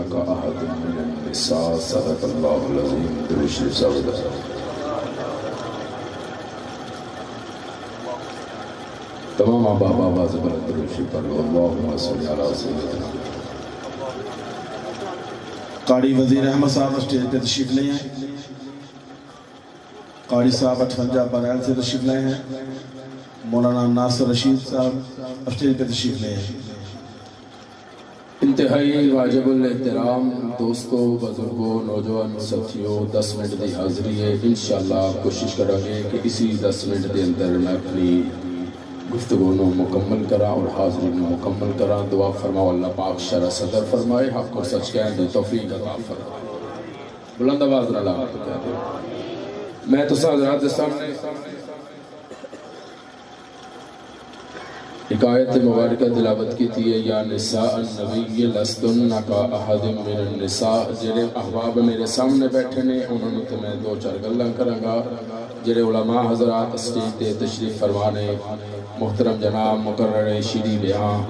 کا احد من النساء صدق اللہ العظیم درود شریف صاحب تمام آباب آواز بلند درود شریف پڑھ لو اللہم صلی علی سیدنا قاری وزیر احمد صاحب اسٹیج پہ تشریف لے ہیں قاری صاحب 58 بریل سے تشریف لے ہیں مولانا ناصر رشید صاحب اسٹیج پہ تشریف لے ہیں انتہائی واجب الاحترام دوستوں بزرگوں نوجوان ساتھیوں 10 منٹ دی حاضری ہے انشاءاللہ کوشش کریں گے کہ اسی 10 منٹ دے اندر میں اپنی گفتگو نو مکمل کرا اور حاضری نو مکمل کرا دعا فرماؤ اللہ پاک شرع صدر فرمائے حق اور سچ کہنے دے توفیق عطا فرمائے بلند آواز نہ لا کے کہہ دے میں تو حضرات سامنے ایک آیت مبارکہ تلاوت کی تھی یا نساء النبی لستن کا احد من النساء جڑے احباب میرے سامنے بیٹھے نے انہوں نے تو میں 2-4 گلاں کراں گا جڑے علماء حضرات اسٹیج تے تشریف فرمانے محترم جناب مقرر شیریں بیان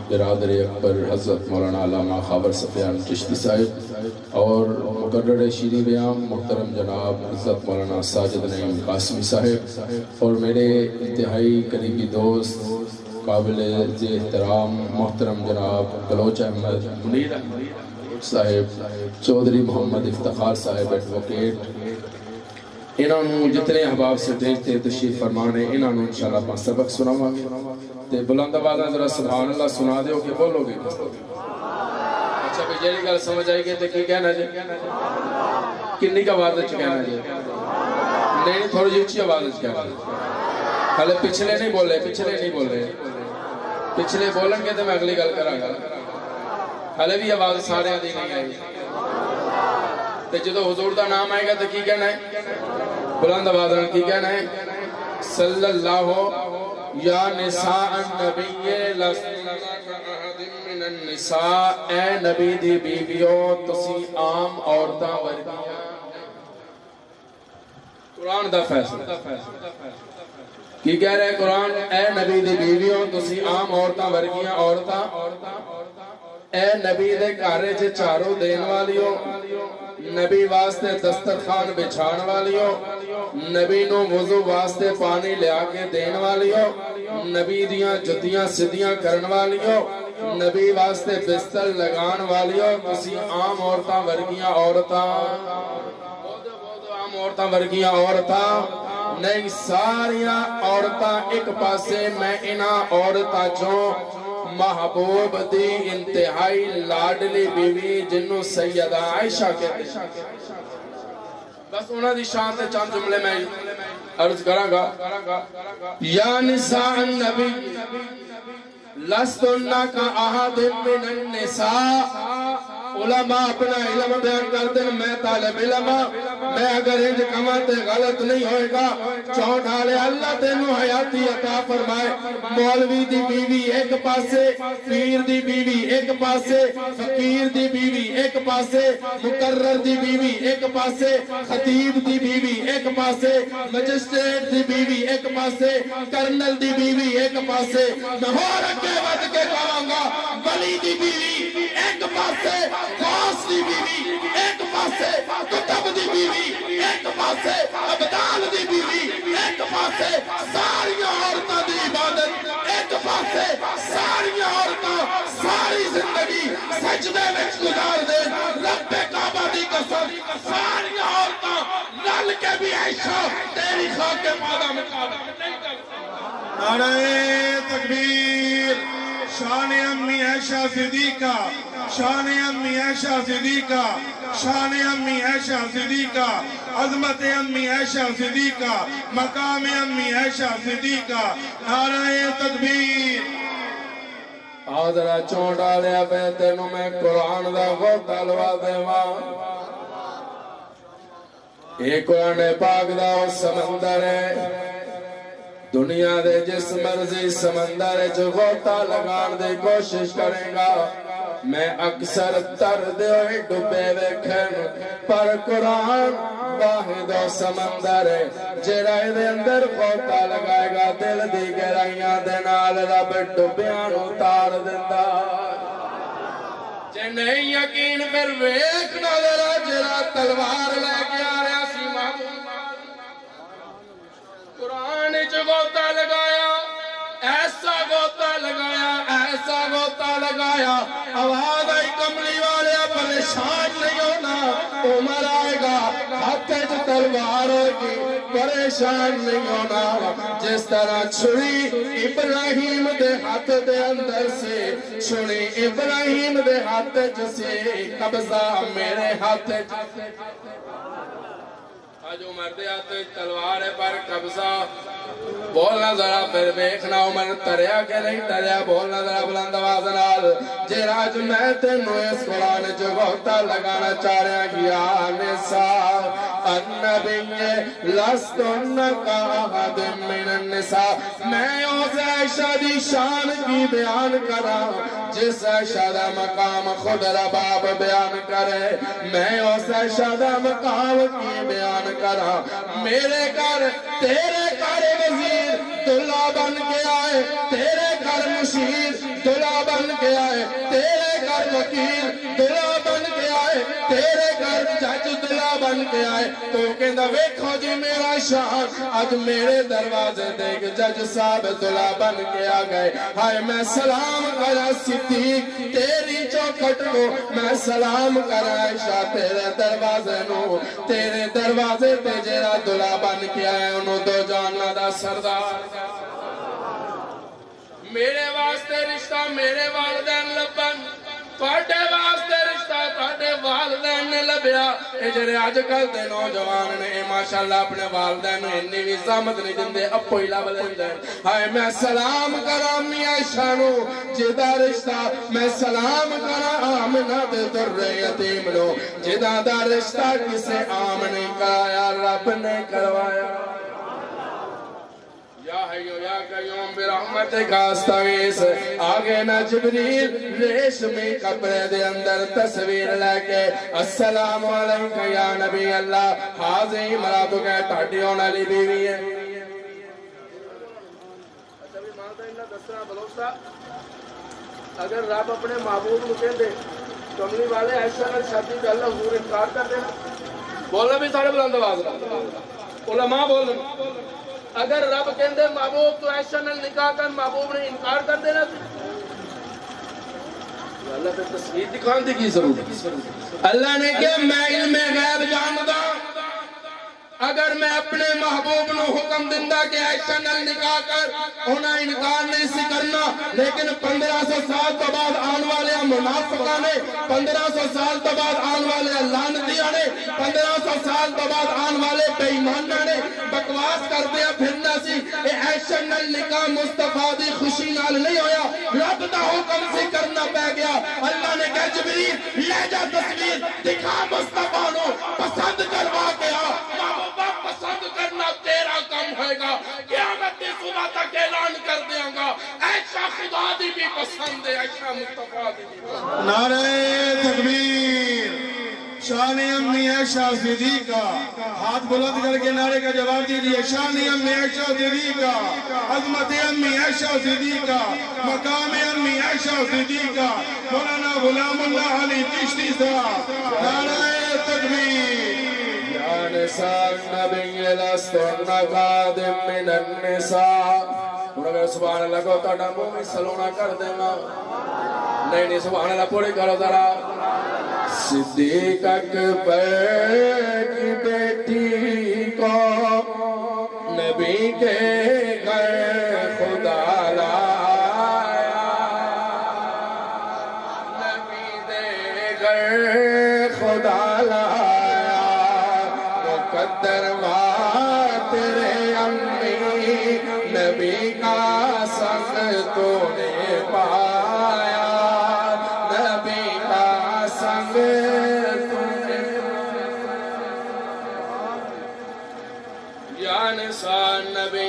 برادر اکبر حضرت مولانا علامہ خاور سفیان چشتی صاحب اور مقرر شیریں بیان محترم جناب حضرت مولانا ساجد نعیم قاسمی صاحب اور میرے انتہائی قریبی دوست قابل احترام محترم جناب بلوچ احمد منیر صاحب چودھری محمد افتخار صاحب ایڈوکیٹ انہوں جتنے احباب سے بھیجتے تشریف فرمانے انہوں انشاءاللہ اپنا سبق سناواں گے تے بلند آوازاں ذرا سبحان اللہ سنا دیو کہ بولو گے اچھا بھئی جیڑی گل سمجھ آئی گئی تے کی کہنا جی کنی کا آواز وچ کہنا جی نہیں تھوڑی جی اچھی آواز وچ کہنا ہلے پچھلے نہیں بولے پچھلے بولن کے تو میں اگلی گل کراں گا ہلے بھی آواز سارے دی نہیں آئی تے جدو حضور دا نام آئے گا تو کی کہنا ہے بلند آواز میں کی کہنا ہے صلی اللہ یا نساء النبی لستن کاحد من النساء اے نبی دی بیویوں تسی عام عورتاں ورگیاں قرآن دا فیصلہ کی کہہ رہے قرآن اے نبی دی بیویوں تسی عام عورتاں ورگیاں عورتاں اے نبی دے گھر چ چارو دین والیو نبی واسطے دسترخوان بچھان والیو نبی نو وضو واسطے پانی لیا کے دین والیو نبی دیاں جتیاں سدیاں کرن والیو نبی واسطے بستر لگان والیو تسی عام عورتاں ورگیاں عورتاں عام عورتاں ورگیاں عورتاں نہیں ساریاں عورتاں ایک پاسے میں انہاں عورتاں چوں محبوب دی انتہائی لاڈلی بیوی جنہوں سیدہ عائشہ کہتے ہیں بس انہاں دی شان تے چند جملے میں عرض کراں گا یا نساء النبی لستن کا احد من النساء علماء اپنا علم بیان کرتے ہیں میں طالب علم میں اگر انج کماتے غلط نہیں ہوئے گا چون ڈھالے اللہ تینو حیاتی عطا فرمائے مولوی دی بیوی ایک پاسے پیر دی بیوی ایک پاسے فقیر دی بیوی ایک پاسے مقرر دی بیوی ایک پاسے خطیب دی بیوی ایک پاسے مجسٹریٹ دی بیوی ایک پاسے کرنل دی بیوی ایک پاسے میں ہو رکھے ود کے کہاں گا ولی دی بیوی ایک پاسے خاص دی بیوی ایک پاسے کتب دی بیوی ایک پاسے ابدال دی بیوی ایک پاسے ساریاں عورتاں دی عبادت ایک پاسے ساریاں عورتاں ساری زندگی سجدے وچ گزار دے رب کعبہ دی قسم ساریاں عورتاں نل کے بھی عائشہ تیری خاک مادہ مقابلہ نہیں کر نعرہ تکبیر شان امی عائشہ صدیقہ شان امی عائشہ صدیقہ شان امی عائشہ صدیقہ عظمت امی عائشہ صدیقہ مقام امی عائشہ صدیقہ نعرہ تکبیر آدھرا چون ڈالیا پہ تینوں میں قرآن دا غوطہ لوا دیواں ایک قرآن پاک دا وہ سمندر ہے دنیا دے جس مرضی سمندر جو غوطہ لگان دے کوشش کریں گا میں اکثر تر دے ہوئی ڈبے ویکھن پر قرآن واحد و سمندر ہے جرائے دے اندر غوطہ لگائے گا دل دی گہرائیاں دے نال رب ڈبیاں نو تار دیندا جے نہیں یقین پھر ویکھ نظر جڑا تلوار لے کے آ رہا سی محبوب قرآن وچ غوطہ لگایا ایسا غوطہ لگایا آواز آئی کملی والے پریشان نہیں ہونا عمر آئے گا ہاتھ وچ تلوار ہوگی پریشان نہیں ہونا جس طرح چھری ابراہیم دے ہاتھ دے اندر سے چھری ابراہیم دے ہاتھ سے قبضہ میرے ہاتھ آج عمر دے ہاتھ تلوار پر قبضہ بولنا ذرا پھر بیکھنا عمر تریا کہ نہیں تریا بولنا ذرا بلند آواز نال جے راج میں تینوں اس قرآن جو غوطہ لگانا چاہ رہا یا نساء النبی لستن کا احد من النساء میں اس عائشہ دی شان کی بیان کرا جس عائشہ دا مقام خود رباب بیان کرے میں اس عائشہ دا مقام کی بیان کرا میرے گھر تیرے گھر وزیر دلہا بن کے آئے تیرے گھر مشیر دلہا بن کے آئے تیرے گھر وکیل دلہا بن کے آئے تیرے گھر جج دلہا بن کے آئے تو کہندہ ویکھو جی میرا شان آج میرے دروازے دیکھ جج صاحب دلہا بن کے آ گئے ہائے میں سلام کرا صدیق تیری چوکھٹ کو میں سلام کرا عائشہ تیرے دروازے نو تیرے دروازے تے جیرا دلہا بن کے آئے انہوں دو جانا دا سردار میرے واسطے رشتہ میرے والدین لبن تھوڑے واسطے رشتہ تھوڑے والدین نے لبیا اے جڑے آج کل دے نوجوان نے ماشاءاللہ اپنے والدین نے انی بھی زحمت نہیں دندے اپو ہی لب لیندے ہائے میں سلام کرا میاں عائشہ نو جدا رشتہ میں سلام کرا آمنہ دے در یتیم نو جدا دا رشتہ کسے عام نہیں کرایا رب نے کروایا یا حیو یا قیوم برحمت کا استغیث آگے نہ جبریل ریشمی کپڑے دے اندر تصویر لے کے السلام علیکم یا نبی اللہ حاضر مرادو کے ٹاٹی ہونا لی بیوی ہے اگر رب اپنے محبوب کو کہہ دے کملی والے ایسا نہ شادی کا اللہ حضور انکار کر دینا بولنا بھی سارے بلند آواز رہا علماء بولنا اگر رب کہندے محبوب تو ایسا نہ نکاح کر محبوب نے انکار کر دینا اللہ پہ تصویر دکھان دی کی ضرورت اللہ نے کہ میں علم غیب جاندا اگر میں اپنے محبوب نو حکم دندہ کہ ایسا نہ نکاح کر انہاں انکار نہیں سی کرنا لیکن 1500 سال تو بعد آن والے منافقہ نے 1500 سال تو بعد آن والے لعنتیاں نے 1500 سال تو بعد آن والے بے ایماناں نے بکواس کر دیا پھرنا سی اے ایسا نہ نکاح مصطفیٰ دی خوشی نال نہیں ہویا رب دا حکم سے کرنا پہ گیا اللہ نے کہا جبریل لے جا تصویر دکھا مصطفیٰ نو پسند کروا کے آ پسند کرنا تیرا کم ہوئے گا قیامت کی صبح تک اعلان کر دیا گا عائشہ خدا دی بھی پسند ہے عائشہ مصطفیٰ دی بھی پسند نعرہ تکبیر شان امی عائشہ صدیقہ ہاتھ بلند کر کے نعرے کا جواب دیجئے شان امی عائشہ صدیقہ عظمت امی عائشہ صدیقہ مقام امی عائشہ صدیقہ مولانا غلام اللہ علی چشتی صاحب نعرہ تکبیر یا نساء النبی لستن خادم من النساء انہوں نے سبحان اللہ کو تاڑا منہ میں سلونا کر دینا نہیں سبحان اللہ پوری کرو ذرا صدیق اکبر کی بیٹی کو نبی کے گھر خدا لایا نبی دے گھر خدا لایا مقدر تیرے امی نبی کا سنگ تو نے پایا نبی کا سنگ تو نے یا نساء نبی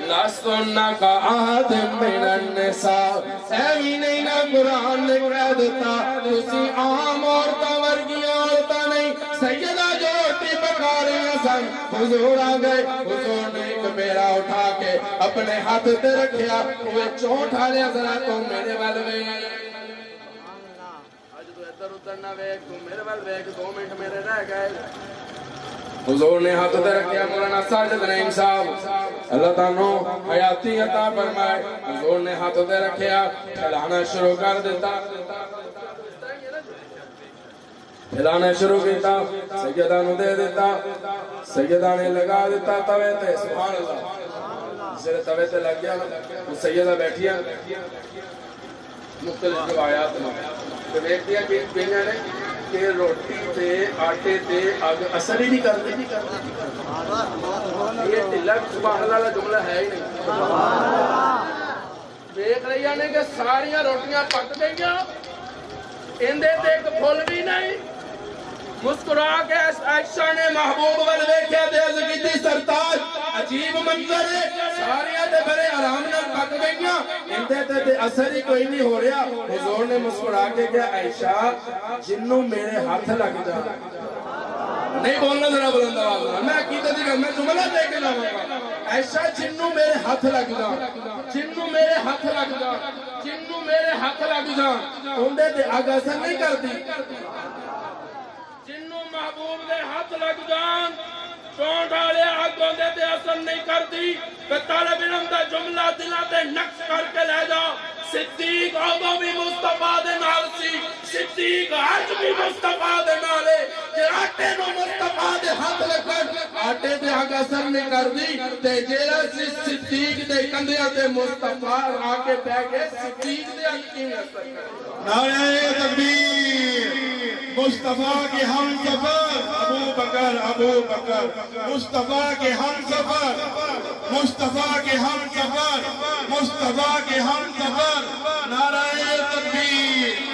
لستن کا احد من النساء ایوی نہیں نہ قرآن نے کہہ دیتا تسی عام عورتاں ورگیاں عورتاں نہیں سیدہ جو روٹی پکا رہی ہیں سن حضور آ گئے حضور نے ایک میرا اٹھا کے اپنے ہاتھ تے رکھیا وہ چونٹ آ لیا ذرا تو میرے والے میں آج ادھر ادھر نہ ویکھ تو میرے ول ویکھ 2 منٹ میرے رہ گئے حضور نے ہاتھ تے رکھیا مولانا ساجد نعیم صاحب اللہ تعالیٰ حیاتی عطا فرمائے حضور نے ہاتھ تے رکھیا کھلانا شروع کر دیتا کھلانا شروع کیتا سیدہ نو دے دیتا سیدہ نے لگا دیتا توے تے سبحان اللہ جسے توے تے لگ گیا وہ سیدہ بیٹھیا مختلف روایات میں تو دیکھتیا کہ بینا نے کہ روٹی تے آٹے تے آگ اثر ہی نہیں کرتے یہ تلک سبحان اللہ جملہ ہے ہی نہیں دیکھ رہی نے کہ ساریاں روٹیاں پک گئیاں اندے تے ایک پھول بھی نہیں مسکرا کے عائشہ نے محبوب ول ویکھیا تے عرض کیتی سرتاج عجیب منظر ہے ساریاں تے بڑے آرام نال پک گئیاں اندے تے اثر ہی کوئی نہیں ہو رہا حضور نے مسکرا کے کہا عائشہ جنوں میرے ہاتھ لگ جا نہیں بولنا ذرا بلند آواز میں عقیدت دی گل میں جملہ دے کے لاواں گا عائشہ جنوں میرے ہاتھ لگ جا جنوں میرے ہاتھ لگ جا جنوں میرے ہاتھ لگ جا اندے تے اگ اثر نہیں کرتی جنوں محبوب دے ہاتھ لگ جان چونٹ والے اگ اندے تے اثر نہیں کرتی تے طالب علم دا جملہ دلاں تے نقش کر کے لے جا صدیق ادوں بھی مصطفیٰ دے نال سی صدیق اج بھی مصطفیٰ دے نال ہے جے آٹے نو مصطفیٰ دے ہاتھ لگن آٹے تے اگ اثر نہیں کردی تے جیڑا صدیق دے کندھیاں تے مصطفیٰ آ کے بیٹھ کے صدیق دے اگ کیویں اثر کرے نعرہ تکبیر مصطفیٰ کے ہم سفر ابو بکر مصطفیٰ کے ہم سفر مصطفیٰ کے ہم سفر مصطفیٰ کے ہم سفر نعرہ تکبیر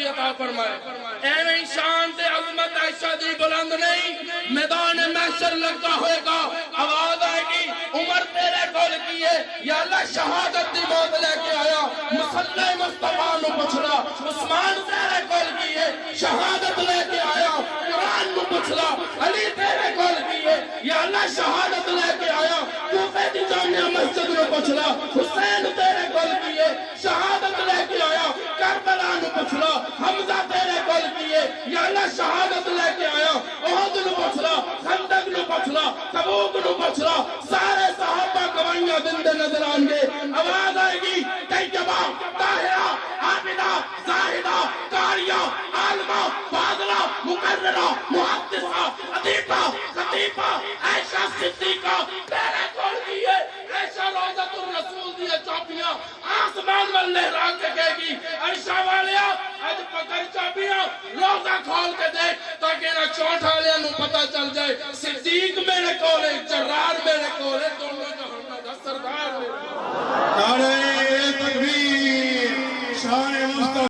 عطا فرمائے ایویں شان تے عظمت عائشہ دی بلند نہیں میدان محشر لگا ہوئے گا آواز آئے گی عمر تیرے کول کیے یا اللہ شہادت دی موت لے کے آیا مصلی مصطفیٰ نو پچھلا عثمان تیرے کول کیے شہادت لے کے آیا قرآن نو پچھلا علی تیرے کول کیے یا اللہ شہادت لے کے آیا کوفے دی جامعہ مسجد نو پچھلا حسین تیرے کول کیے شہادت لے کے آیا کربلا نو پچھلا حمزہ تیرے کول کیے یا اللہ شہادت لے کے آیا احد نو پچھلا خندق نو پچھلا تبوک نو پچھلا سارے صحابہ گواہیاں دندے نظر آن گے آواز آئے گی طیبہ طاہرہ عابدہ زاہدہ قاریہ عالمہ فاضلہ مقررہ محدثہ ادیبہ خطیبہ عائشہ صدیقہ تیرے کول کیے عائشہ روضۃ الرسول دی چابیاں آسمان ول لہرا کے کہے گی عائشہ والیا اج پکڑ چابیاں روزہ کھول کے دیکھ تاکہ نہ چونٹ والیاں نو پتہ چل جائے صدیق میرے کول ہے جرار میرے کول ہے دونوں جہان دا سردار میرے نعرہ